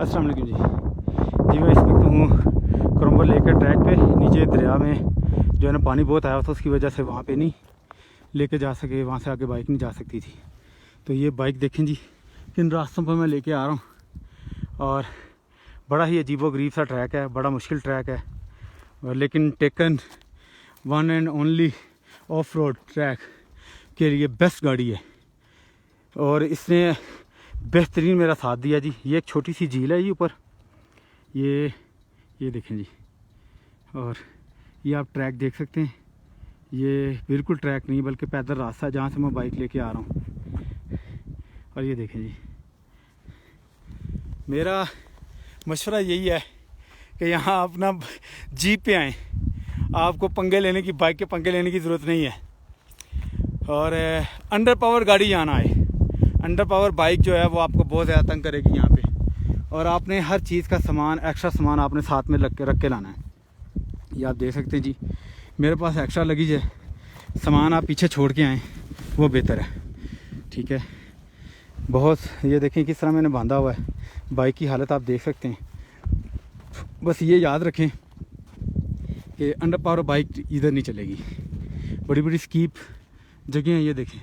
अस्सलाम वालेकुम जी मैं इस वक्त हूँ क्रम्बर लेक के ट्रैक पे। नीचे दरिया में जो है ना पानी बहुत आया था, उसकी वजह से वहाँ पे नहीं लेके जा सके, वहाँ से आगे बाइक नहीं जा सकती थी। तो ये बाइक देखें जी किन रास्तों पर मैं लेके आ रहा हूँ। और बड़ा ही अजीबोगरीब सा ट्रैक है, बड़ा मुश्किल ट्रैक है, लेकिन taken one and only of road track के लिए बेस्ट गाड़ी है और इसने बेहतरीन मेरा साथ दिया जी। ये एक छोटी सी झील है जी ऊपर, ये देखें जी। और ये आप ट्रैक देख सकते हैं, ये बिल्कुल ट्रैक नहीं बल्कि पैदल रास्ता है जहाँ से मैं बाइक लेके आ रहा हूँ। और ये देखें जी, मेरा मशवरा यही है कि यहाँ आप ना जीप पे आएँ, आपको पंगे लेने की, बाइक के पंगे लेने की ज़रूरत नहीं है। और अंडर पावर गाड़ी यहाँ ना आए, अंडर पावर बाइक जो है वो आपको बहुत ज़्यादा तंग करेगी यहाँ पे। और आपने हर चीज़ का सामान, एक्स्ट्रा सामान आपने साथ में रख के लाना है। ये आप देख सकते हैं जी, मेरे पास एक्स्ट्रा लगेज है, सामान आप पीछे छोड़ के आएँ वो बेहतर है, ठीक है। बहुत ये देखें किस तरह मैंने बांधा हुआ है, बाइक की हालत आप देख सकते हैं। बस ये याद रखें कि अंडर पावर बाइक इधर नहीं चलेगी, बड़ी बड़ी स्कीप जगह हैं। ये देखें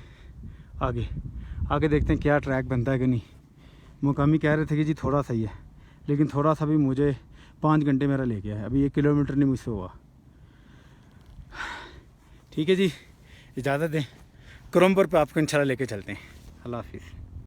आगे देखते हैं क्या ट्रैक बनता है कि नहीं। मुकामी कह रहे थे कि जी थोड़ा सही है, लेकिन थोड़ा सा भी मुझे 5 घंटे मेरा ले गया है, अभी 1 किलोमीटर नहीं मुझसे हुआ। ठीक है जी, इजाज़त दें, क्रम्बर पे आपको इंशाल्लाह लेके चलते हैं। अल्लाह हाफिज़।